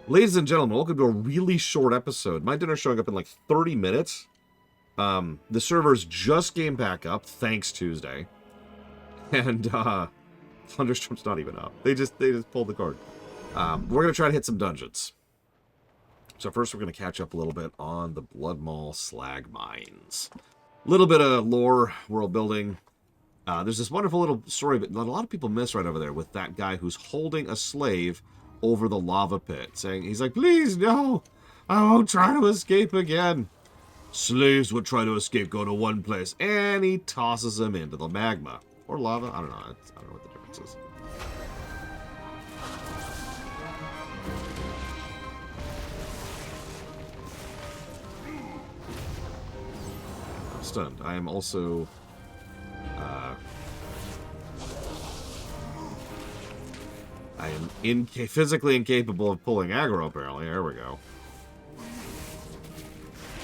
Ladies and gentlemen, welcome to a really short episode. My dinner's showing up in like 30 minutes. The servers just came back up, thanks Tuesday. And Thunderstorm's not even up. They just pulled the cord. We're gonna try to hit some dungeons. So first we're gonna catch up a little bit on the Bloodmaul slag mines. A little bit of lore, world building. There's this wonderful little story that a lot of people miss right over there with that guy who's holding a slave over the lava pit, saying, he's like, please, no, I won't try to escape again. Slaves would try to escape, go to one place, and he tosses them into the magma. Or lava, I don't know. I don't know what the difference is. I'm stunned. I am also... I am physically incapable of pulling aggro, apparently. There we go.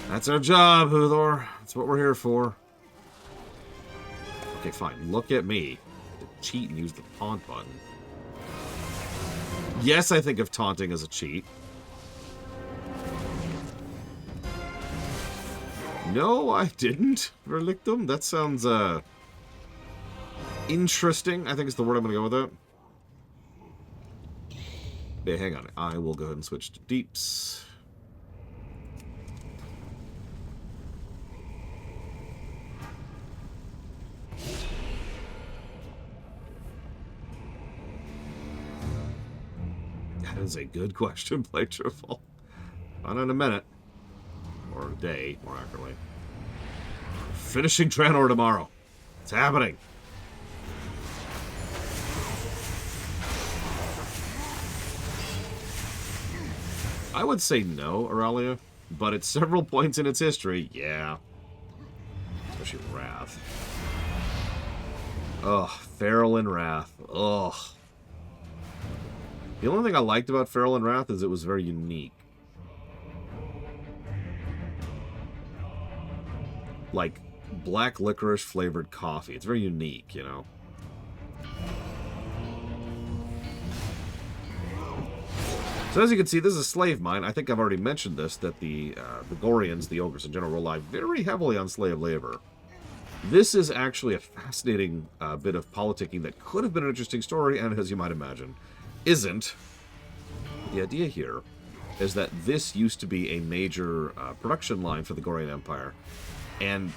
That's our job, Huthor. That's what we're here for. Okay, fine. Look at me. To cheat and use the taunt button. Yes, I think of taunting as a cheat. No, I didn't. Relictum? That sounds, interesting, I think is the word I'm going to go with it. Yeah, hang on. I will go ahead and switch to deeps. That is a good question, Play Truffle. Not in a minute. Or a day, more accurately. Finishing Tranor tomorrow. It's happening. I would say no, Aurelia, but at several points in its history, yeah. Especially Wrath. Ugh, Feral and Wrath. Ugh. The only thing I liked about Feral and Wrath is it was very unique. Like, black licorice flavored coffee. It's very unique, you know? So as you can see, this is a slave mine. I think I've already mentioned this, that the Gorians, the ogres in general, rely very heavily on slave labor. This is actually a fascinating bit of politicking that could have been an interesting story, and as you might imagine, isn't. The idea here is that this used to be a major production line for the Gorian Empire, and,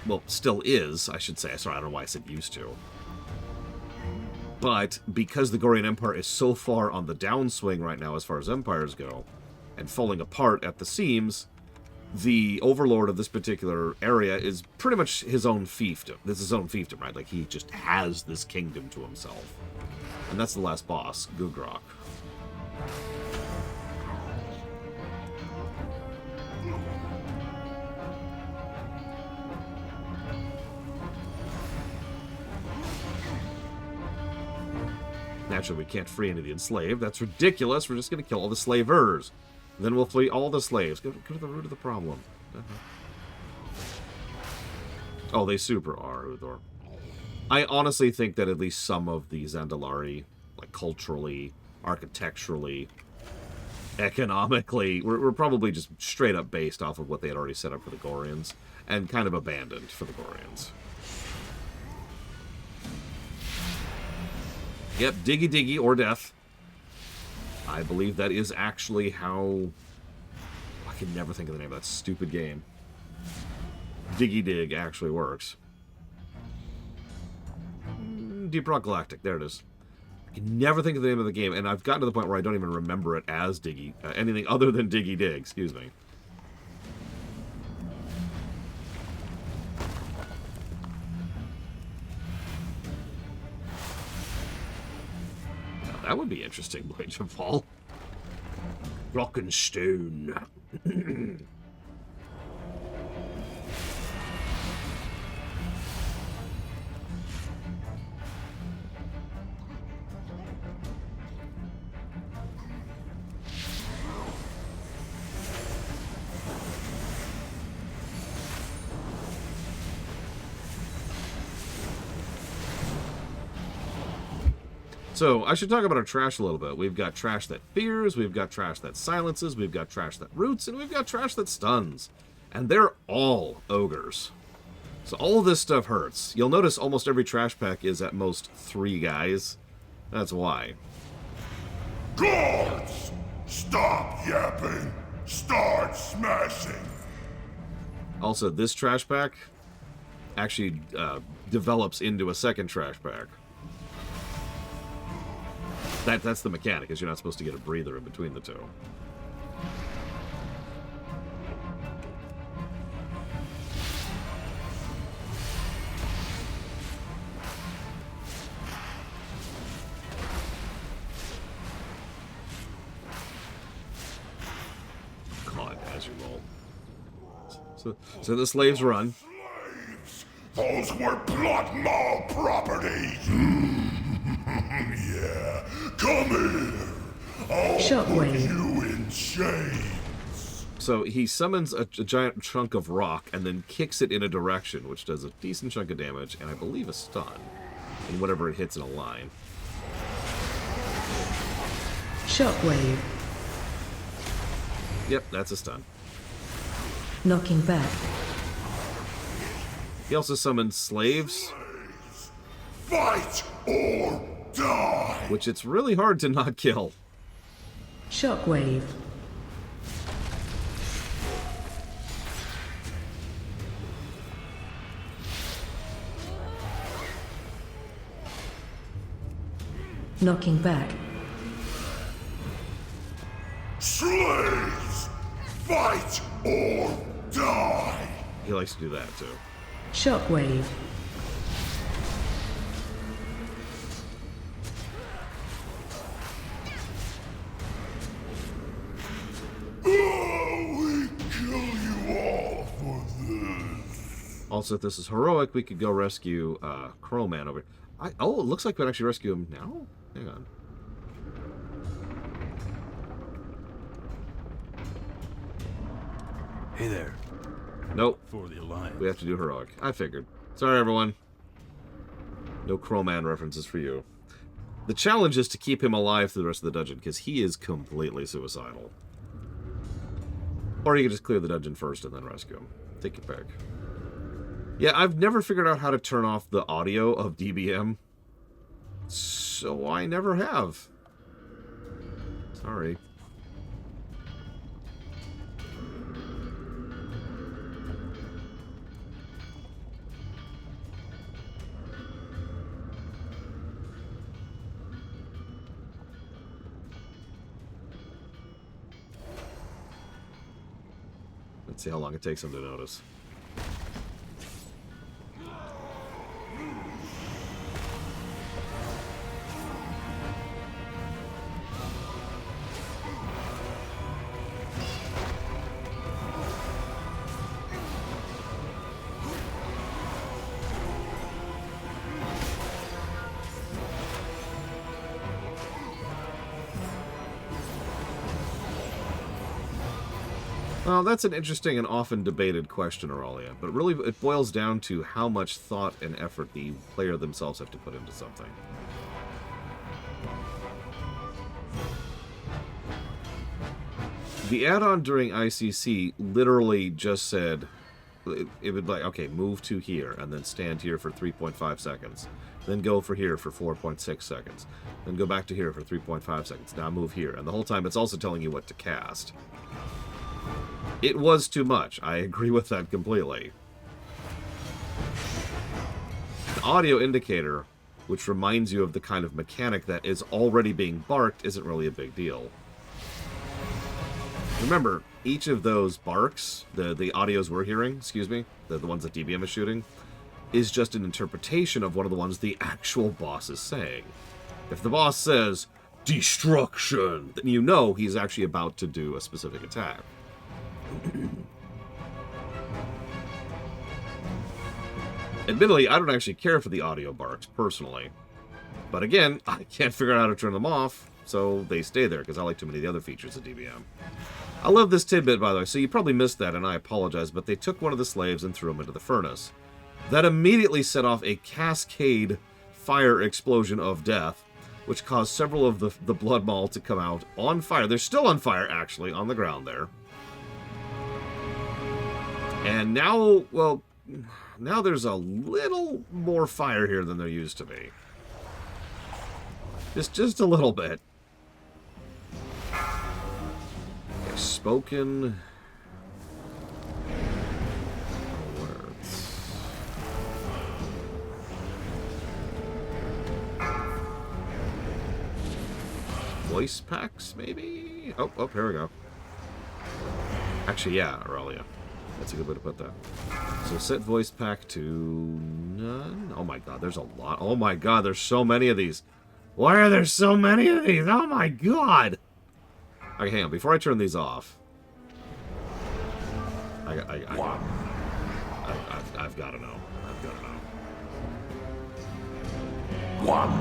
well, still is, I should say. Sorry, I don't know why I said used to. But because the Gorian Empire is so far on the downswing right now as far as empires go, and falling apart at the seams, the overlord of this particular area is pretty much his own fiefdom. This is his own fiefdom, right? Like, he just has this kingdom to himself. And that's the last boss, Gugrok. Naturally, we can't free any of the enslaved. That's ridiculous. We're just going to kill all the slavers. Then we'll free all the slaves. Go to the root of the problem. Oh, they super are, Uthor. I honestly think that at least some of the Zandalari, like culturally, architecturally, economically, we're probably just straight up based off of what they had already set up for the Gorians, and kind of abandoned for the Gorians. Yep, Diggy Diggy or Death. I believe that is actually how... I can never think of the name of that stupid game. Diggy Dig actually works. Deep Rock Galactic, there it is. I can never think of the name of the game, and I've gotten to the point where I don't even remember it as Diggy... anything other than Diggy Dig, excuse me. That would be interesting, Blades of Fall. Rock and Stone. So, I should talk about our trash a little bit. We've got trash that fears, we've got trash that silences, we've got trash that roots, and we've got trash that stuns. And they're all ogres. So all of this stuff hurts. You'll notice almost every trash pack is at most 3 guys. That's why. Guards! Stop yapping! Start smashing! Also, this trash pack actually develops into a second trash pack. That's the mechanic, is you're not supposed to get a breather in between the two. God, as you roll. So the slaves run. Slaves! Those were Bloodmaul property! Yeah, come here! I'll put you in chains! So he summons a giant chunk of rock and then kicks it in a direction, which does a decent chunk of damage, and I believe a stun, in whatever it hits in a line. Shockwave. Yep, that's a stun. Knocking back. He also summons slaves, Fight or die! which it's really hard to not kill. Shockwave. Knocking back. Slaves! Fight or die! He likes to do that, too. Shockwave. Oh, we kill you all for this. Also, if this is heroic, we could go rescue Crowman over here. Oh, it looks like we can actually rescue him now? Hang on. Hey there. Nope. For the Alliance. We have to do heroic. I figured. Sorry, everyone. No Crowman references for you. The challenge is to keep him alive through the rest of the dungeon, because he is completely suicidal. Or you can just clear the dungeon first and then rescue him. Take your pick. Yeah, I've never figured out how to turn off the audio of DBM. So I never have. Sorry. Let's see how long it takes him to notice. Well, that's an interesting and often debated question, Aurelia, but really it boils down to how much thought and effort the player themselves have to put into something. The add-on during ICC literally just said, it would be like, okay, move to here, and then stand here for 3.5 seconds. Then go for here for 4.6 seconds. Then go back to here for 3.5 seconds. Now move here. And the whole time it's also telling you what to cast. It was too much. I agree with that completely. An audio indicator, which reminds you of the kind of mechanic that is already being barked, isn't really a big deal. Remember, each of those barks, the audios we're hearing, excuse me, the ones that DBM is shooting, is just an interpretation of one of the ones the actual boss is saying. If the boss says, destruction, then you know he's actually about to do a specific attack. Admittedly, I don't actually care for the audio barks, personally. But again, I can't figure out how to turn them off, so they stay there, because I like too many of the other features of DBM. I love this tidbit, by the way, so you probably missed that, and I apologize, but they took one of the slaves and threw him into the furnace. That immediately set off a cascade fire explosion of death, which caused several of the Bloodmaul to come out on fire. They're still on fire, actually, on the ground there. And now, well, now there's a little more fire here than there used to be. Just a little bit. Okay, spoken words. Voice packs, maybe? Oh, here we go. Actually, yeah, Aurelia. That's a good way to put that. So set voice pack to none. Oh my god, there's a lot. Oh my god, there's so many of these. Why are there so many of these? Oh my god. Okay, hang on. Before I turn these off, I've got to know. I've got to know. One.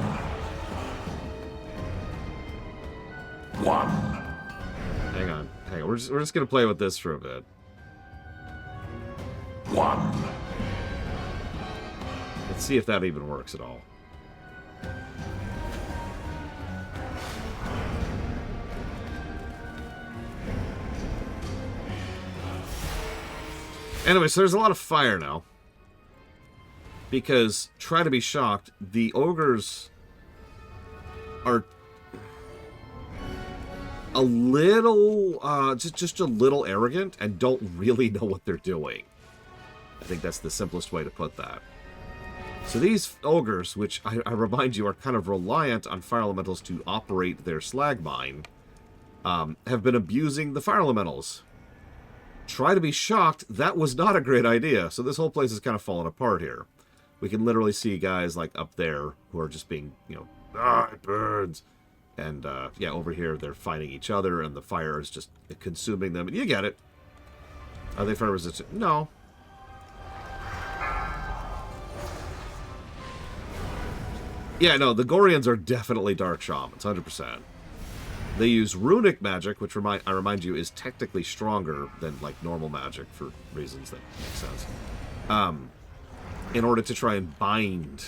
Hang on. We're just gonna play with this for a bit. One. Let's see if that even works at all. Anyway, so there's a lot of fire now. Because, try to be shocked, the ogres are a little, just a little arrogant and don't really know what they're doing. I think that's the simplest way to put that. So these ogres, which I remind you are kind of reliant on fire elementals to operate their slag mine, have been abusing the fire elementals. Try to be shocked, that was not a great idea. So this whole place is kind of falling apart here. We can literally see guys like up there who are just being, you know, birds. And, yeah, over here they're fighting each other and the fire is just consuming them. And you get it. Are they fire resistant? No. Yeah, no, the Gorians are definitely dark shamans, 100%. They use runic magic, which I remind you is technically stronger than like normal magic for reasons that make sense. In order to try and bind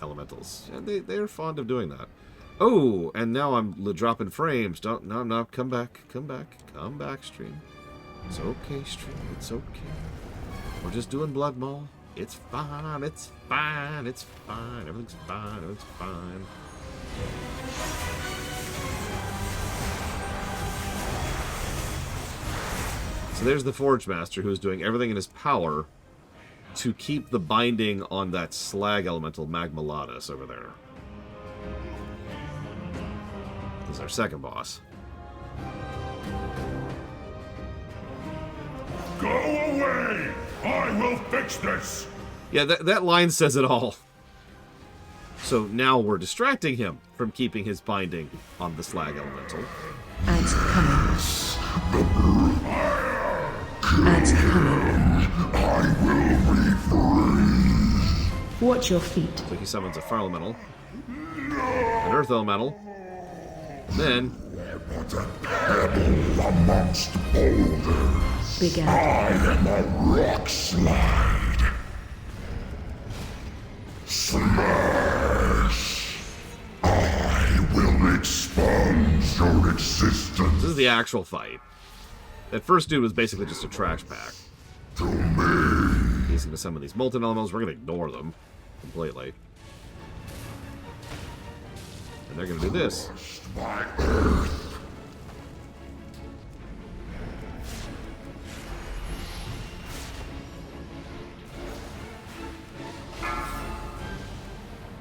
elementals, and they are fond of doing that. Oh, and now I'm dropping frames. No, come back, stream. It's okay, stream. It's okay. We're just doing Bloodmaul. It's fine. It's fine. It's fine. Everything's fine. Everything's fine. So there's the Forge Master who's doing everything in his power to keep the binding on that slag elemental Magmalatus over there. This is our second boss. Go away! I will fix this! Yeah, that line says it all. So now we're distracting him from keeping his binding on the slag elemental. Ads coming. Ads coming. I will refreeze. Watch your feet. So he summons a fire elemental, an earth elemental, then But a pebble amongst boulders. Big I Ad. am a rock slide. Smash! I will expunge your existence this is the actual fight. That first dude was basically just a trash pack. to me. He's going to summon these molten elementals. We're going to ignore them completely. And they're going to do this. My earth.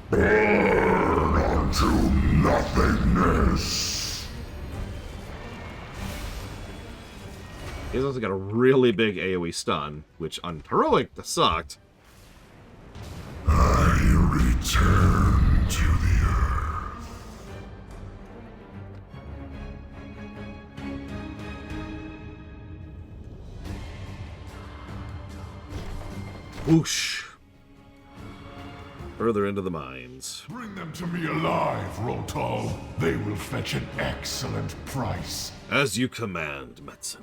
Burn unto nothingness. He's also got a really big AoE stun, which on heroic sucked. I return to the earth. Whoosh. Further into the mines. Bring them to me alive, Rotal. They will fetch an excellent price. As you command, Metzen.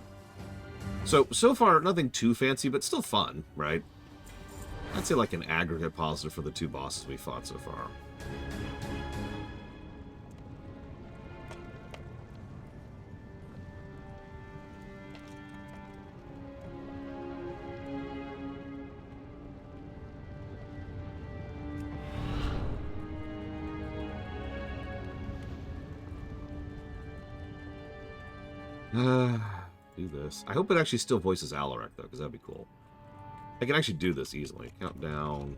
So far, nothing too fancy, but still fun, right? I'd say like an aggregate positive for the two bosses we fought so far. Do this. I hope it actually still voices Alarak, though, because that'd be cool. I can actually do this easily. Countdown.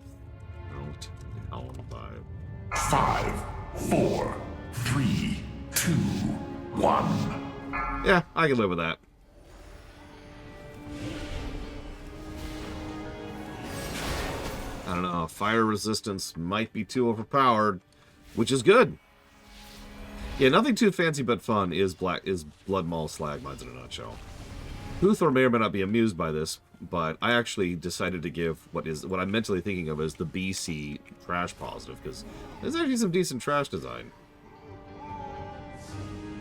Count down. 5. 5, 4, 3, 2, 1. Yeah, I can live with that. I don't know. Fire resistance might be too overpowered, which is good. Yeah, nothing too fancy but fun is Bloodmaul slag mines in a nutshell. Huthor may or may not be amused by this, but I actually decided to give what I'm mentally thinking of as the BC trash positive, because there's actually some decent trash design.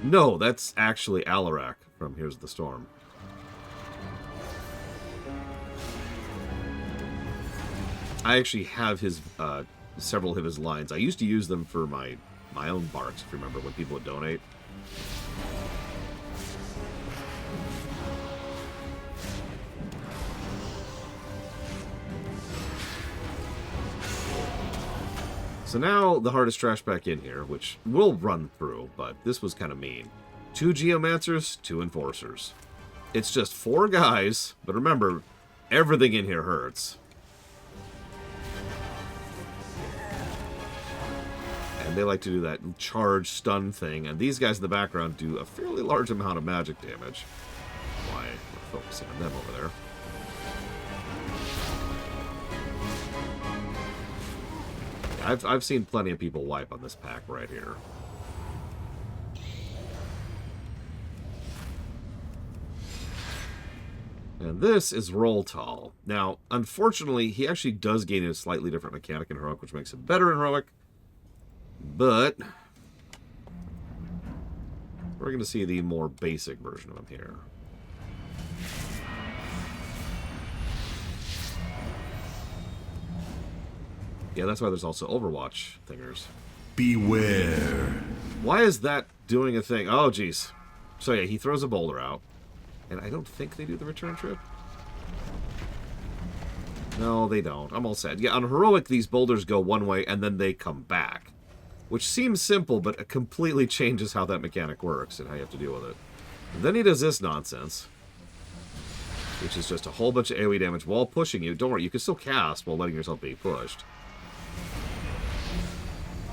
No, that's actually Alarak from Here's the Storm. I actually have his several of his lines. I used to use them for my own barks, if you remember, when people would donate. So now the hardest trash back in here, which we'll run through, but this was kind of mean. 2 Geomancers, 2 Enforcers. It's just 4 guys, but remember, everything in here hurts. And they like to do that charge stun thing, and these guys in the background do a fairly large amount of magic damage. Why we're focusing on them over there. I've seen plenty of people wipe on this pack right here. And this is Roltal. Now, unfortunately, he actually does gain a slightly different mechanic in Heroic, which makes it better in Heroic. But we're going to see the more basic version of him here. Yeah, that's why there's also Overwatch thingers. Beware. Why is that doing a thing? Oh, jeez. So yeah, he throws a boulder out. And I don't think they do the return trip. No, they don't. I'm all set. Yeah, on Heroic, these boulders go one way and then they come back. Which seems simple, but it completely changes how that mechanic works and how you have to deal with it. And then he does this nonsense. Which is just a whole bunch of AoE damage while pushing you. Don't worry, you can still cast while letting yourself be pushed.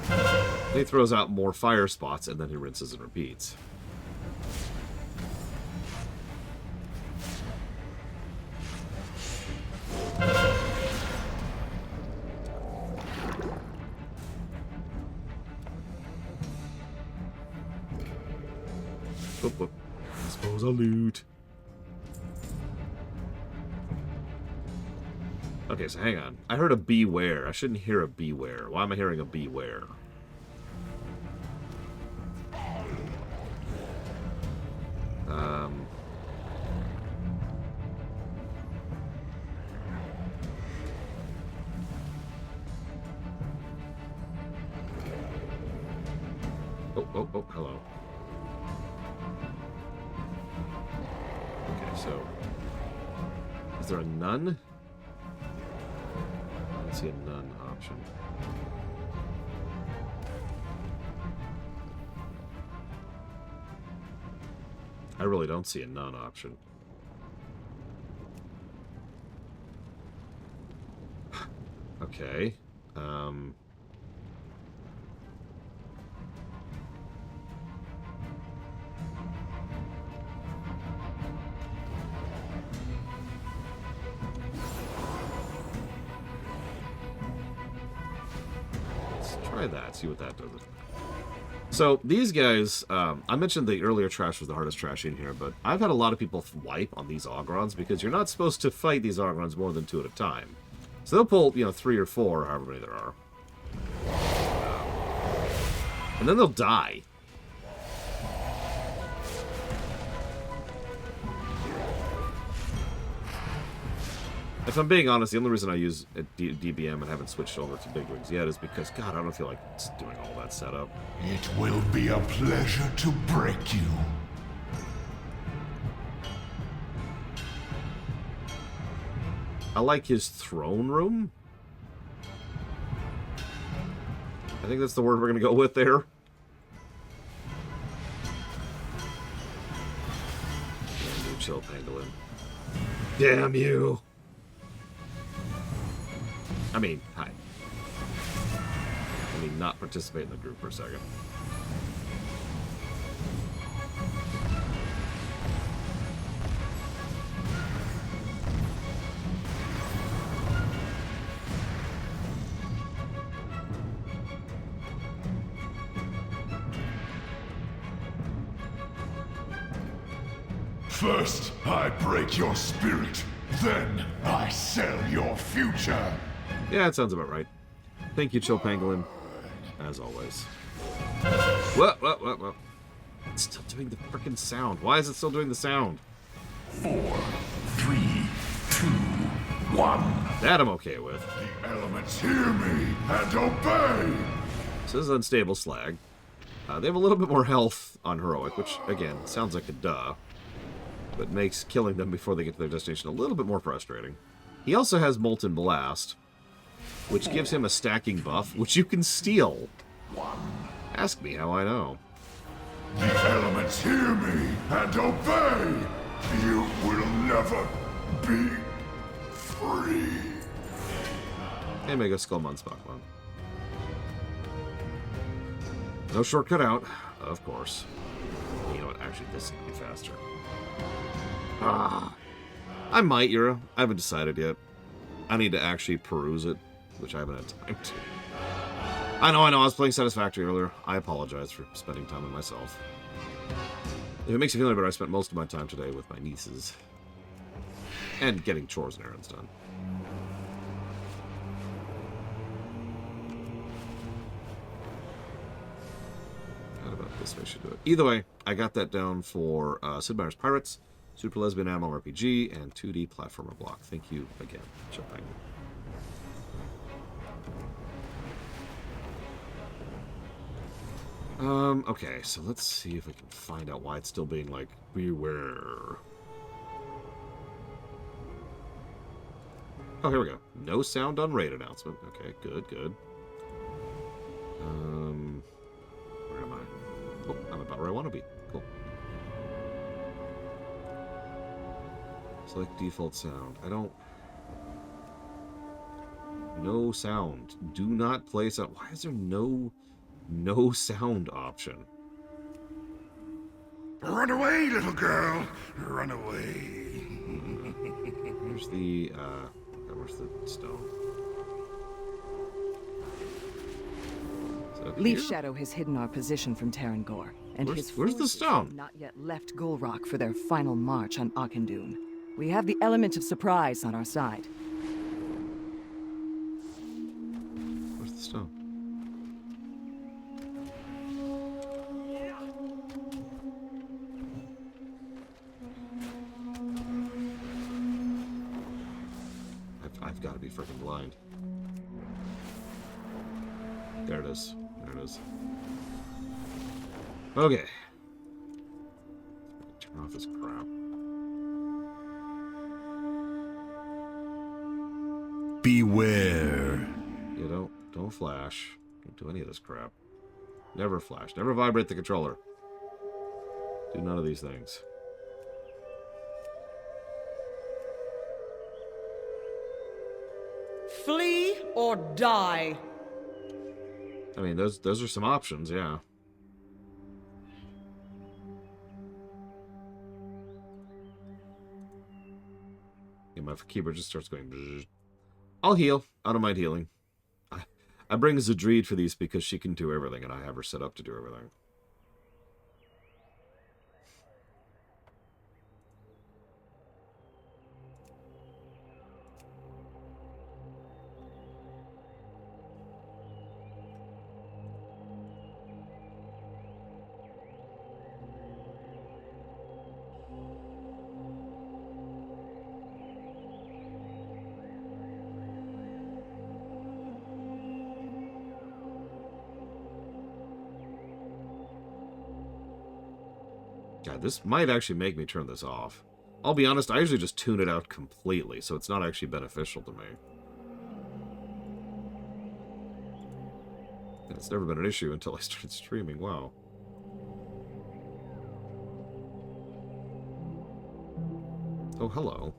Then he throws out more fire spots, and then he rinses and repeats. Whoop, whoop. Dispose of loot. Okay, so hang on. I heard a beware. I shouldn't hear a beware. Why am I hearing a beware? Oh, hello. Okay, so... Is there a nun? I don't see a nun option. I really don't see a nun option. Okay. Let's try that, see what that does. So, these guys, I mentioned the earlier trash was the hardest trash in here, but I've had a lot of people wipe on these Ogrons because you're not supposed to fight these Ogrons more than 2 at a time. So they'll pull, 3 or 4, or however many there are. And then they'll die. If I'm being honest, the only reason I use a DBM and haven't switched over to Bigwigs yet is because, God, I don't feel like doing all that setup. It will be a pleasure to break you. I like his throne room. I think that's the word we're going to go with there. chill, Pangolin. Damn you! I mean, hi. I mean, not participate in the group for a second. First, I break your spirit. Then, I sell your future. Yeah, that sounds about right. Thank you, Chill Pangolin. As always. What? It's still doing the frickin' sound. Why is it still doing the sound? 4, 3, 2, 1. That I'm okay with. The elements hear me and obey. So this is Unstable Slag. They have a little bit more health on Heroic, which, again, sounds like a duh. But makes killing them before they get to their destination a little bit more frustrating. He also has Molten Blast, which gives him a stacking buff, which you can steal. Ask me how I know. The elements hear me and obey. You will never be free. And Mega Skullmon Spockmon. No shortcut out, of course. You know what? Actually, this is going to be faster. I might, Yura. I haven't decided yet. I need to actually peruse it, which I haven't had time to. I know, I was playing Satisfactory earlier. I apologize for spending time with myself. If it makes you feel any better, I spent most of my time today with my nieces. And getting chores and errands done. Not about this way I should do it. Either way, I got that down for Sid Meier's Pirates, Super Lesbian Animal RPG, and 2D Platformer Block. Thank you again, Chill Pangolin. Okay, so let's see if we can find out why it's still being like, beware. Oh, here we go. No sound on raid announcement. Okay, good. Where am I? Oh, I'm about where I want to be. Cool. Select default sound. I don't... No sound. Do not play sound. Why is there no sound option? Run away, little girl. Run away. Where's the stone? Leaf Here? Shadow has hidden our position from Tarangor, and Where's the stone? have not yet left Gulrock for their final march on Auchindoun. We have the element of surprise on our side. Where's the stone? I've got to be freaking blind. There it is. Okay. Turn off this crap. Beware. Yeah, don't flash. Don't do any of this crap. Never flash. Never vibrate the controller. Do none of these things. Flee or die. I mean, those are some options, yeah. Yeah, my keyboard just starts going. Bzz. I'll heal. I don't mind healing. I bring Zadreed for these because she can do everything, and I have her set up to do everything. God, this might actually make me turn this off. I'll be honest, I usually just tune it out completely, so it's not actually beneficial to me. And it's never been an issue until I started streaming, wow. Oh, hello.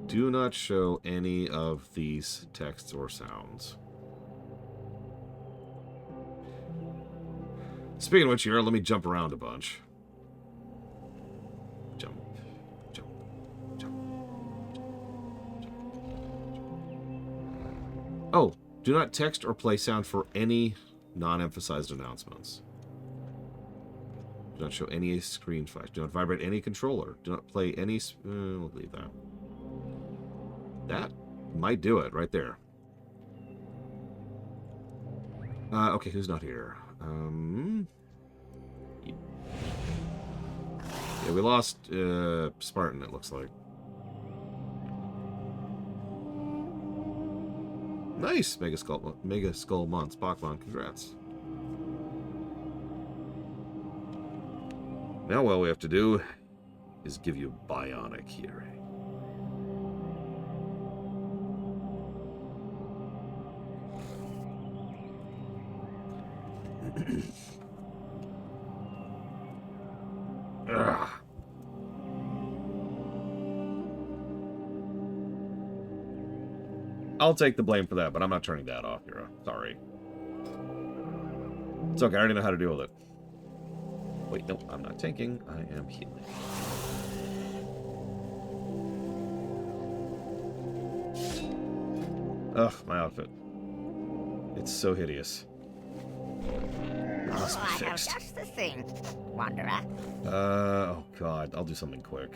Do not show any of these texts or sounds. Speaking of which, here, let me jump around a bunch. Jump, jump, jump, jump. Oh, do not text or play sound for any non-emphasized announcements. Do not show any screen flash. Do not vibrate any controller. Do not play any... we'll leave that. That might do it right there. Okay, who's not here? Yeah, we lost Spartan, it looks like. Nice! Mega Skull Mons. Bachman, congrats. Now all we have to do is give you bionic hearing. Ugh. I'll take the blame for that, but I'm not turning that off, Hero. Sorry. It's okay, I already know how to deal with it. Wait, no, I'm not tanking. I am healing. Ugh, my outfit. It's so hideous. It must be fixed. I have just the thing, Wanderer. Oh god, I'll do something quick.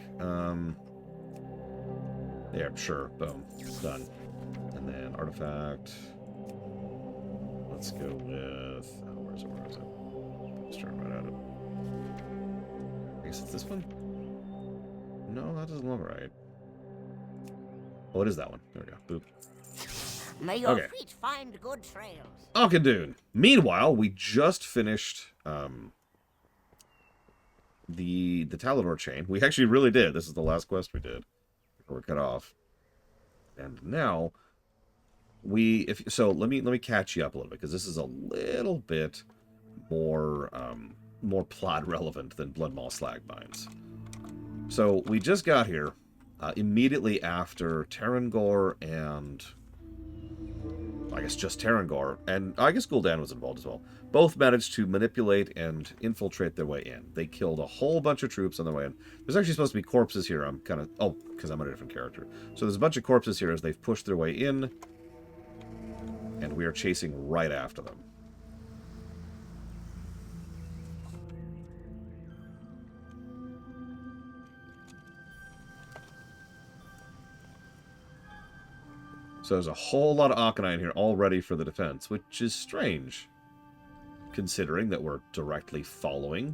Yeah, sure. Boom. Done. And then artifact. Let's go with... Oh, where is it? Let's turn right at it. I guess it's this one? No, that doesn't look right. Oh, it is that one. There we go. Boop. May your feet find good trails. Auchindoun. Meanwhile, we just finished the Talador chain. We actually really did. This is the last quest we did. We're cut off. And now so let me catch you up a little bit, because this is a little bit more more plot relevant than Bloodmaul Slag Mines. So we just got here immediately after Tarangor and I guess just Tarangor, and I guess Gul'dan was involved as well. Both managed to manipulate and infiltrate their way in. They killed a whole bunch of troops on their way in. There's actually supposed to be corpses here. I'm kind of... Oh, because I'm on a different character. So there's a bunch of corpses here as they've pushed their way in, and we are chasing right after them. So there's a whole lot of Auchindoun here all ready for the defense, which is strange, considering that we're directly following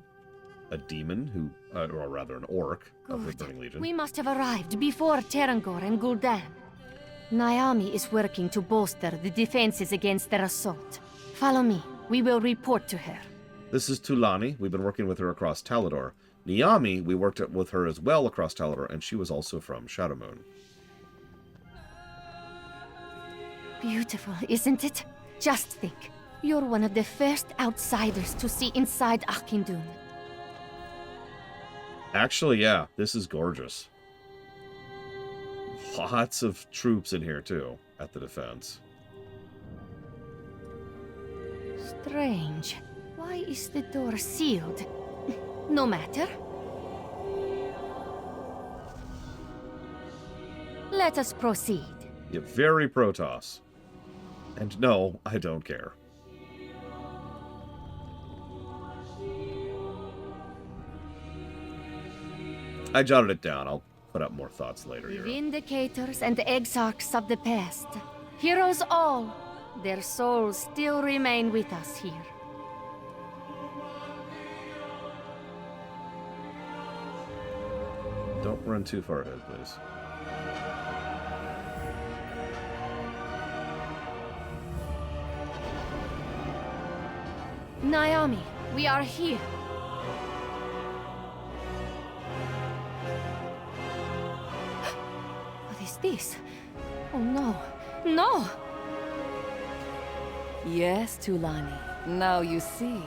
a demon who, or rather an orc of the Burning Legion. We must have arrived before Tarangor and Gul'dan. Naomi is working to bolster the defenses against their assault. Follow me. We will report to her. This is Tulani. We've been working with her across Talador. Naomi, we worked with her as well across Talador, and she was also from Shadowmoon. Beautiful, isn't it? Just think. You're one of the first outsiders to see inside Auchindoun. Actually, yeah, this is gorgeous. Lots of troops in here, too, at the defense. Strange. Why is the door sealed? No matter. Let us proceed. Yeah, very Protoss. And no, I don't care. I jotted it down. I'll put up more thoughts later. The Here. Vindicators and Exarchs of the past. Heroes all. Their souls still remain with us here. Don't run too far ahead, please. Naomi, we are here. What is this? Oh no. No! Yes, Tulani. Now you see.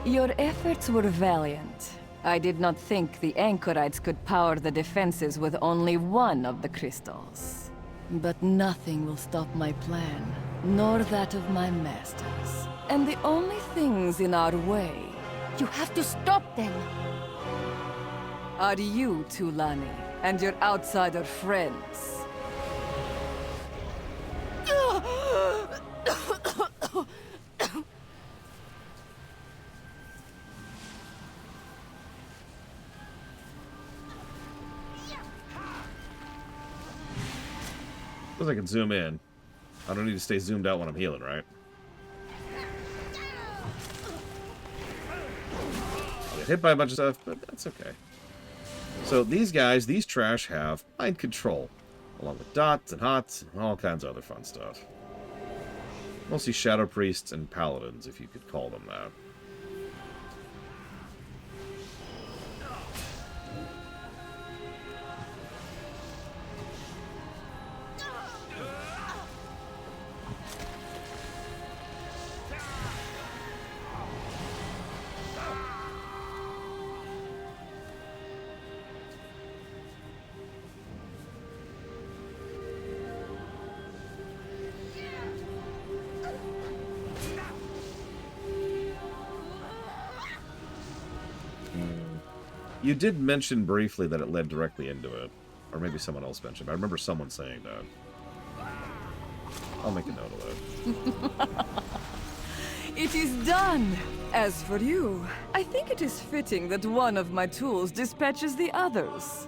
Your efforts were valiant. I did not think the anchorites could power the defenses with only one of the crystals. But nothing will stop my plan, nor that of my masters. And the only things in our way You have to stop them! are you, Tulani, and your outsider friends. Suppose I can zoom in. I don't need to stay zoomed out when I'm healing, right? I'll get hit by a bunch of stuff, but that's okay. So these guys, these trash, have mind control, along with dots and hots and all kinds of other fun stuff. Mostly shadow priests and paladins, if you could call them that. You did mention briefly that it led directly into it. Or maybe someone else mentioned. I remember someone saying that. I'll make a note of that. It is done! As for you, I think it is fitting that one of my tools dispatches the others.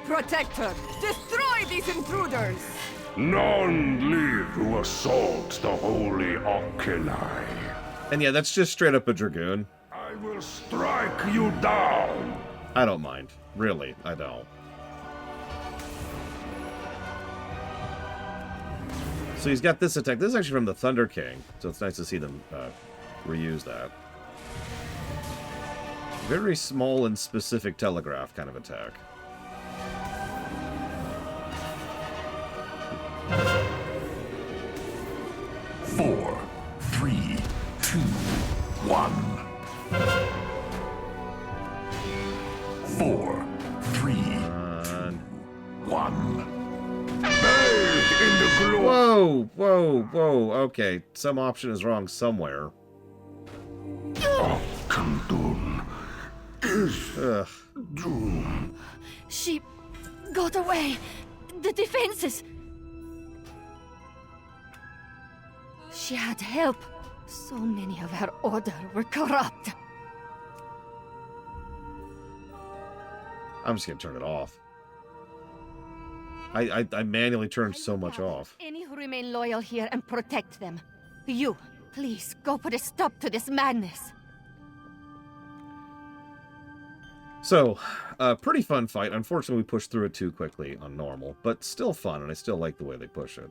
Protector, destroy these intruders! None live who assault the holy Auchindoun. And yeah, that's just straight up a dragoon. I will strike you down. I don't mind. Really, I don't. So he's got this attack. This is actually from the Thunder King, so it's nice to see them reuse that. Very small and specific telegraph kind of attack. Four, three, two, one. 4, 3, 1. Bathe in the glory. Whoa, whoa, whoa. Okay, some option is wrong somewhere. Auchindoun is doomed. She got away! The defenses! She had help. So many of her order were corrupt. I'm just gonna turn it off. I manually turned so much off. Any who remain loyal here and protect them. You, please, go put a stop to this madness. So, pretty fun fight. Unfortunately, we pushed through it too quickly on normal, but still fun, and I still like the way they push it.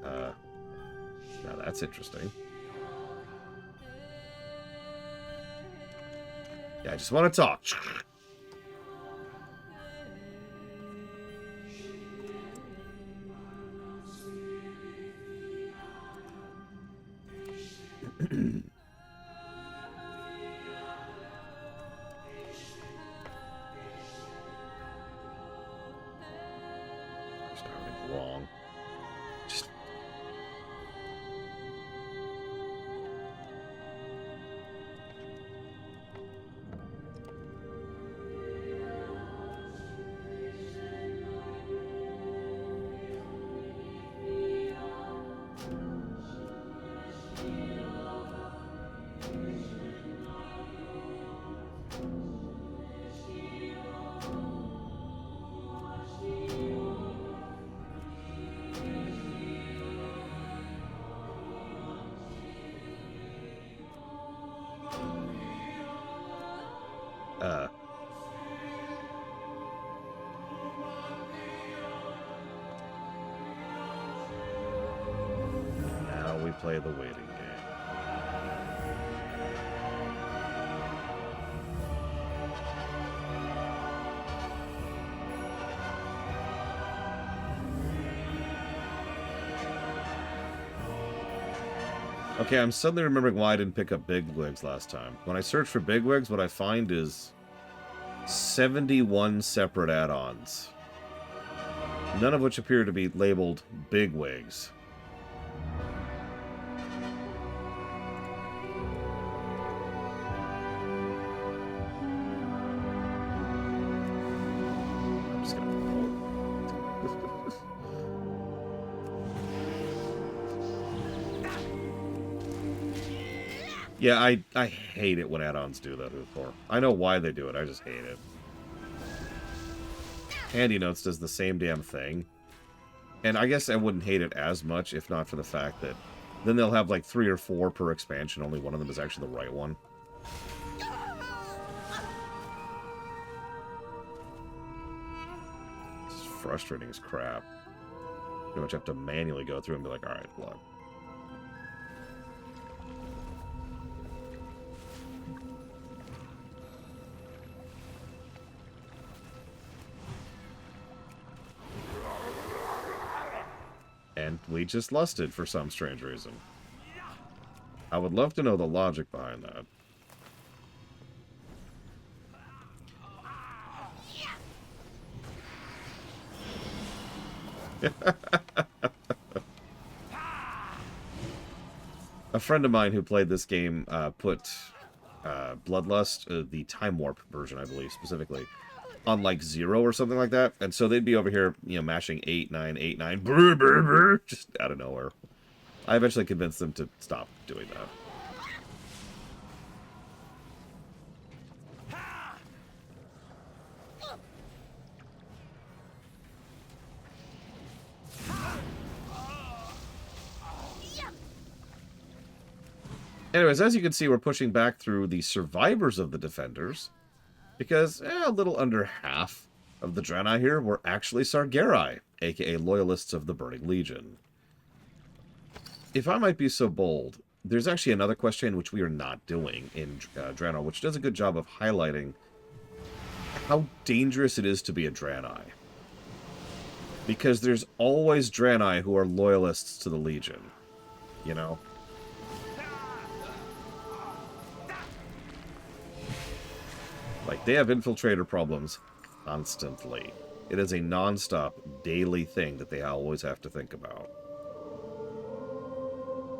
Now that's interesting. Yeah, I just want to talk. Starting wrong. Just Okay, I'm suddenly remembering why I didn't pick up bigwigs last time. When I search for bigwigs, what I find is 71 separate add-ons. None of which appear to be labeled bigwigs. I'm just gonna Yeah, I hate it when add-ons do that before. I know why they do it, I just hate it. Handy Notes does the same damn thing. And I guess I wouldn't hate it as much if not for the fact that then they'll have like 3 or 4 per expansion, only one of them is actually the right one. It's frustrating as crap. Pretty much have to manually go through and be like, alright, blood. And we just lusted for some strange reason. I would love to know the logic behind that. A friend of mine who played this game put Bloodlust, the Time Warp version, I believe, specifically, on like 0 or something like that, and so they'd be over here, you know, mashing 8, 9, 8, 9, brr, brr, brr, just out of nowhere. I eventually convinced them to stop doing that. Anyways, as you can see, we're pushing back through the survivors of the defenders. Because a little under half of the Draenei here were actually Sargerai, aka Loyalists of the Burning Legion. If I might be so bold, there's actually another quest chain which we are not doing in Draenei, which does a good job of highlighting how dangerous it is to be a Draenei. Because there's always Draenei who are Loyalists to the Legion, you know? Like, they have infiltrator problems constantly. It is a non-stop, daily thing that they always have to think about.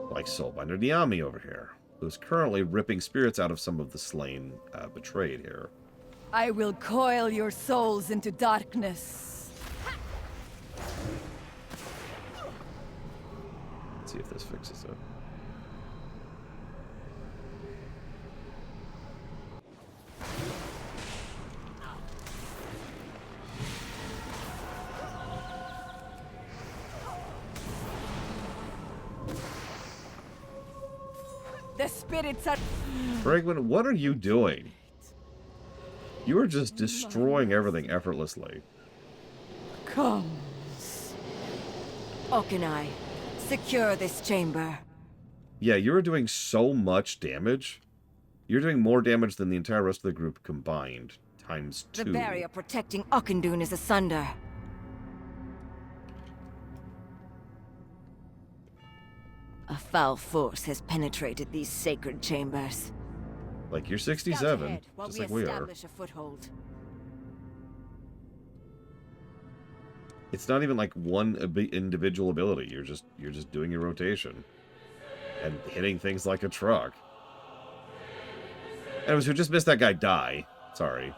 Like Soulbinder Niami over here, who's currently ripping spirits out of some of the slain betrayed here. I will coil your souls into darkness. Let's see if this fixes it. The spirits are... Bragman, what are you doing? You are just destroying everything effortlessly. Comes. Auchindoun, secure this chamber. Yeah, you are doing so much damage. You're doing more damage than the entire rest of the group combined, times 2. The barrier protecting Auchindoun is asunder. A foul force has penetrated these sacred chambers. Like, you're Scout 67, ahead while just we like we are. establish a foothold. It's not even like one individual ability. You're just doing your rotation and hitting things like a truck. Anyways, who just missed that guy die? Sorry.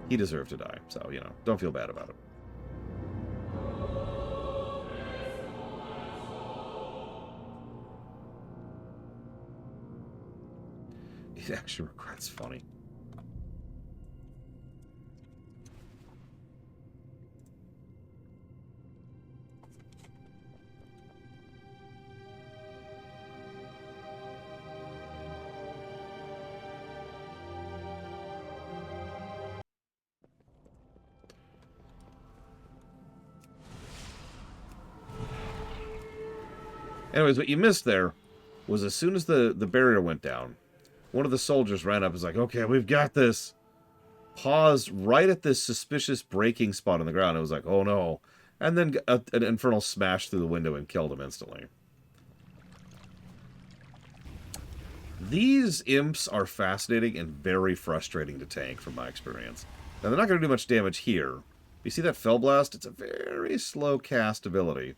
He deserved to die, so, you know, don't feel bad about it. He actually regrets funny. Anyways, what you missed there was as soon as the barrier went down, one of the soldiers ran up and was like, okay, we've got this. Paused right at this suspicious breaking spot on the ground. It was like, oh no. And then an infernal smashed through the window and killed him instantly. These imps are fascinating and very frustrating to tank from my experience. Now, they're not going to do much damage here. You see that Fell Blast? It's a very slow cast ability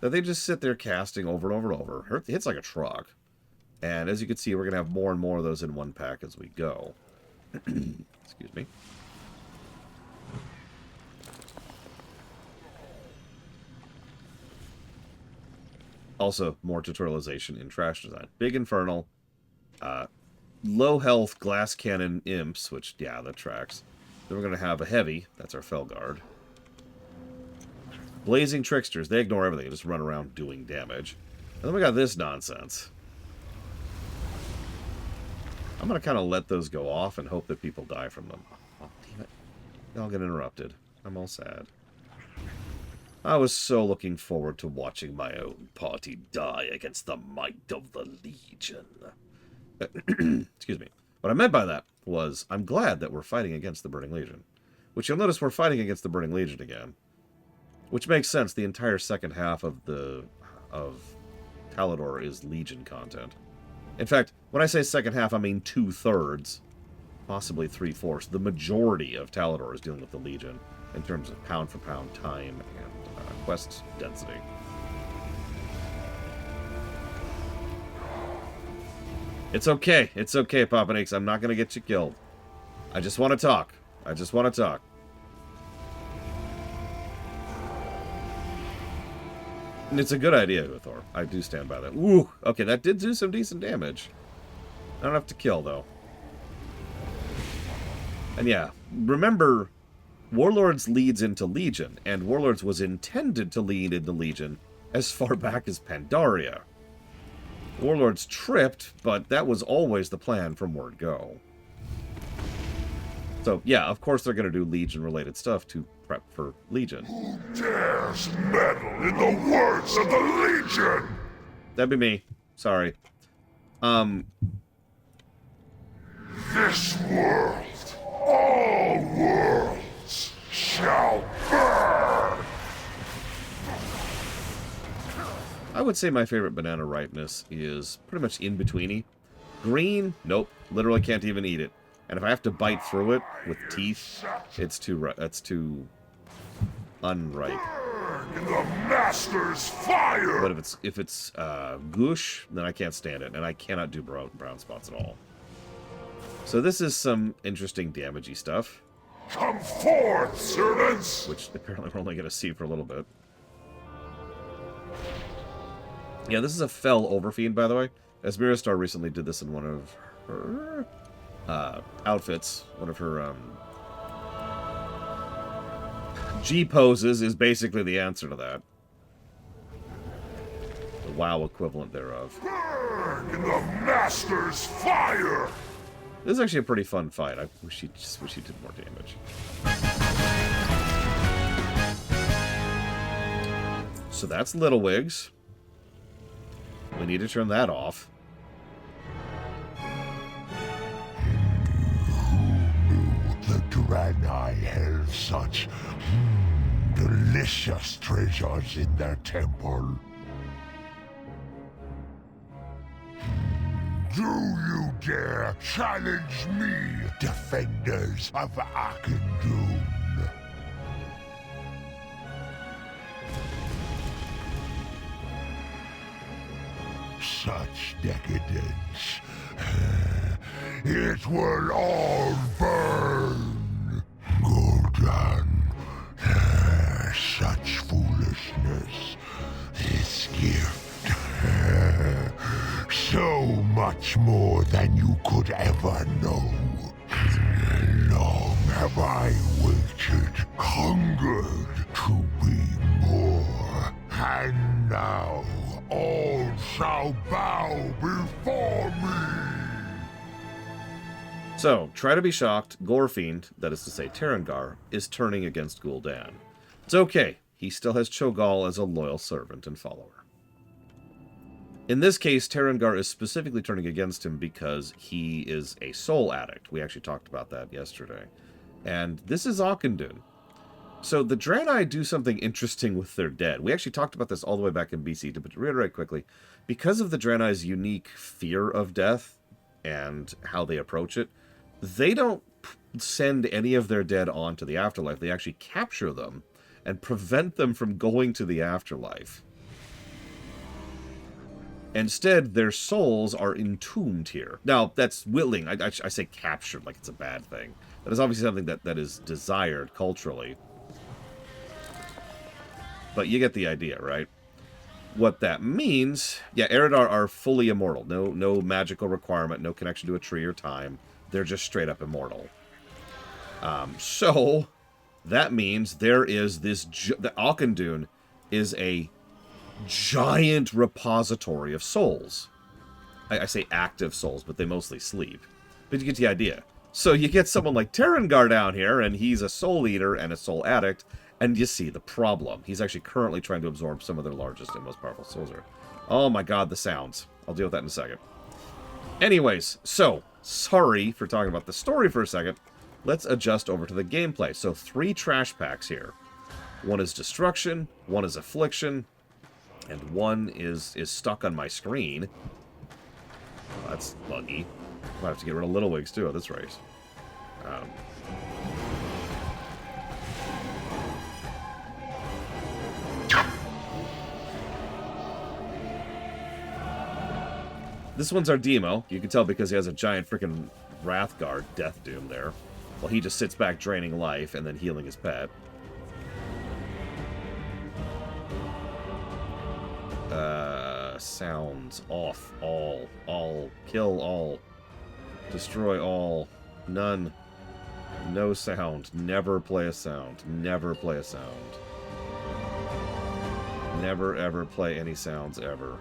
that they just sit there casting over and over and over. It hits like a truck. And as you can see, we're going to have more and more of those in one pack as we go. Excuse me. Also, more tutorialization in trash design. Big Infernal. Low health glass cannon imps, which, yeah, that tracks. Then we're going to have a heavy. That's our Felguard. Blazing Tricksters. They ignore everything. They just run around doing damage. And then we got this nonsense. I'm going to kind of let those go off and hope that people die from them. Oh, damn it. I'll get interrupted. I'm all sad. I was so looking forward to watching my own party die against the might of the Legion. Excuse me. What I meant by that was, I'm glad that we're fighting against the Burning Legion. Which you'll notice we're fighting against the Burning Legion again. Which makes sense. The entire second half of Talador is Legion content. In fact, when I say second half, I mean 2/3, possibly 3/4. The majority of Talador is dealing with the Legion in terms of pound-for-pound time and quest density. It's okay. It's okay, Papanix. I'm not going to get you killed. I just want to talk. I just want to talk. And it's a good idea, Uthor. I do stand by that. Ooh, okay, that did do some decent damage. I don't have to kill, though. And yeah, remember, Warlords leads into Legion, and Warlords was intended to lead into Legion as far back as Pandaria. Warlords tripped, but that was always the plan from word go. So, yeah, of course they're going to do Legion-related stuff to prep for Legion. Who dares meddle in the words of the Legion? That'd be me. Sorry. This world, all worlds, shall burn! I would say my favorite banana ripeness is pretty much in-betweeny. Green? Nope. Literally can't even eat it. And if I have to bite through it with teeth, it's too unripe. Burn in the Master's fire! But if it's goosh, then I can't stand it, and I cannot do brown spots at all. So this is some interesting damagey stuff, Come forth, servants! which apparently we're only going to see for a little bit. Yeah, this is a Fell Overfiend, by the way. Esmerastar recently did this in one of her outfits. One of her G poses is basically the answer to that. The WoW equivalent thereof. Burn in the Master's fire! This is actually a pretty fun fight. I wish he did more damage. So that's Littlewigs. We need to turn that off. The Draenei held such delicious treasures in their temple. Do you dare challenge me, defenders of Auchindoun? Such decadence. It will all burn. Gul'dan. Such foolishness. This gift. So much more than you could ever know. Long have I waited, hungered to be more. And now all shall bow before me. So, try to be shocked. Glorfiend, that is to say Terengar, is turning against Gul'dan. It's okay. He still has Cho'Gall as a loyal servant and follower. In this case, Terengar is specifically turning against him because he is a soul addict. We actually talked about that yesterday. And this is Auchindoun. So the Draenei do something interesting with their dead. We actually talked about this all the way back in BC, but to reiterate quickly, because of the Draenei's unique fear of death and how they approach it, they don't send any of their dead on to the afterlife. They actually capture them and prevent them from going to the afterlife. Instead, their souls are entombed here. Now, that's willing. I say captured like it's a bad thing. That is obviously something that is desired culturally. But you get the idea, right? What that means... Yeah, Eridar are fully immortal. No magical requirement, no connection to a tree or time. They're just straight up immortal. So, that means there is this... The Auchindoun is a giant repository of souls. I say active souls, but they mostly sleep. But you get the idea. So you get someone like Terengar down here, and he's a soul eater and a soul addict, and you see the problem. He's actually currently trying to absorb some of their largest and most powerful souls. Oh my god, the sounds. I'll deal with that in a second. Anyways, so, sorry for talking about the story for a second. Let's adjust over to the gameplay. So 3 trash packs here. One is Destruction, one is Affliction, and one is stuck on my screen. Well, that's buggy. Might have to get rid of Little Wigs too at this rate. This one's our demo. You can tell because he has a giant freaking Wrathguard Death Doom there. While he just sits back draining life and then healing his pet. Sounds off. All. Kill all. Destroy all. None. No sound. Never play a sound. Never play a sound. Never ever play any sounds ever.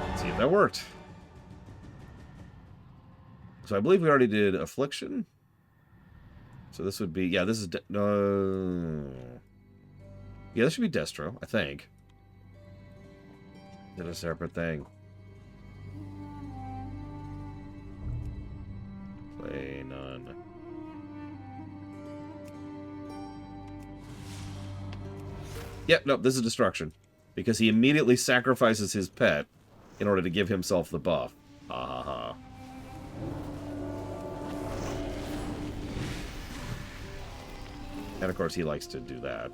Let's see if that worked. So I believe we already did Affliction. So this would be... Yeah, this is... No. Yeah, this should be Destro, I think. Did a separate thing. Play none. Yep, nope, this is Destruction. Because he immediately sacrifices his pet in order to give himself the buff. Ha ha ha. And of course he likes to do that.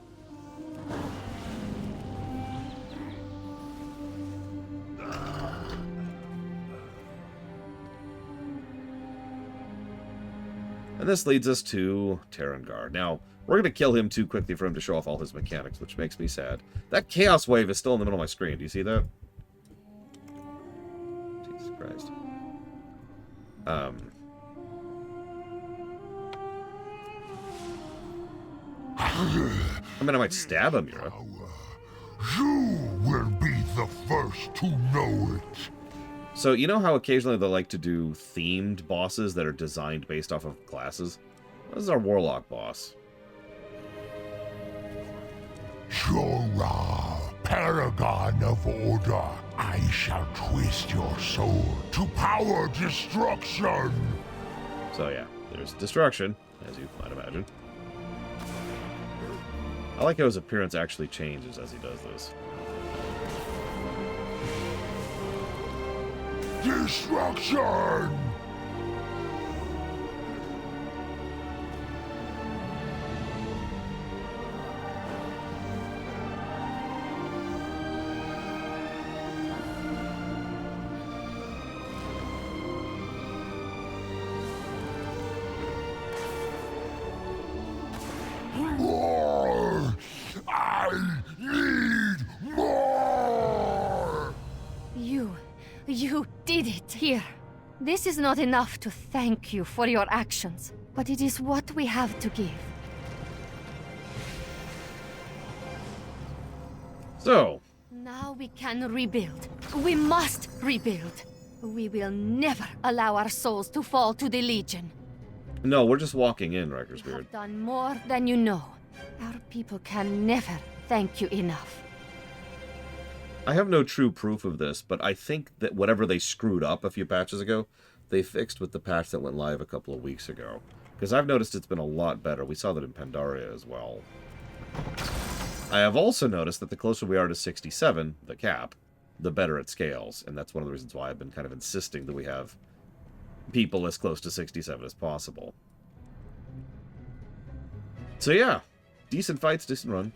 And this leads us to Terengar. Now, we're going to kill him too quickly for him to show off all his mechanics, which makes me sad. That Chaos Wave is still in the middle of my screen. Do you see that? Jesus Christ. I mean, I might stab him, Yura. You will be the first to know it. So, you know how occasionally they like to do themed bosses that are designed based off of classes? This is our Warlock boss. Jorah, Paragon of Order, I shall twist your soul to power destruction. So yeah, there's Destruction, as you might imagine. I like how his appearance actually changes as he does this. Destruction! More! I need more! You did it here. This is not enough to thank you for your actions, but it is what we have to give. So, Now we can rebuild. We must rebuild. We will never allow our souls to fall to the Legion. no, we're just walking in, Riker's You Beard. have done more than you know. Our people can never thank you enough. I have no true proof of this, but I think that whatever they screwed up a few patches ago, they fixed with the patch that went live a couple of weeks ago. Because I've noticed it's been a lot better. We saw that in Pandaria as well. I have also noticed that the closer we are to 67, the cap, the better it scales. And that's one of the reasons why I've been kind of insisting that we have people as close to 67 as possible. So yeah, decent fights, decent run.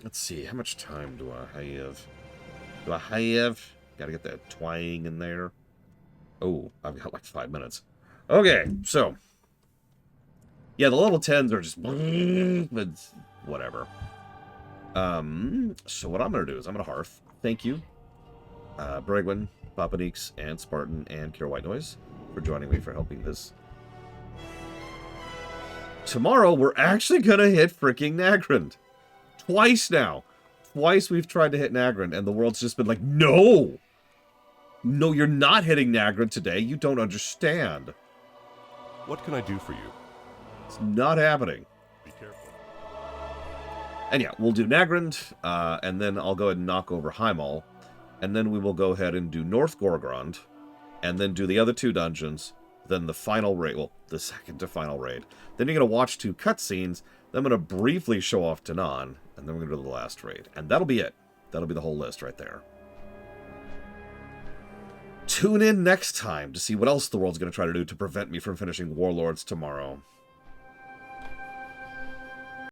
Let's see, how much time do I have? Gotta get that twang in there. Oh, I've got like 5 minutes. Okay, so. Yeah, the level 10s are just... but whatever. So what I'm going to do is I'm going to Hearth. Thank you, Bregwin, Papanix, and Spartan, and Kira White Noise for joining me for helping this. Tomorrow, we're actually going to hit freaking Nagrand. Twice now. Twice we've tried to hit Nagrand, and the world's just been like, no! No, you're not hitting Nagrand today. You don't understand. What can I do for you? It's not happening. Be careful. And yeah, we'll do Nagrand, and then I'll go ahead and knock over Heimal, and then we will go ahead and do North Gorgrond, and then do the other 2 dungeons, then the final raid, well, the second to final raid. Then you're going to watch 2 cutscenes, then I'm going to briefly show off Danan, and then we're going to do the last raid. And that'll be it. That'll be the whole list right there. Tune in next time to see what else the world's going to try to do to prevent me from finishing Warlords tomorrow.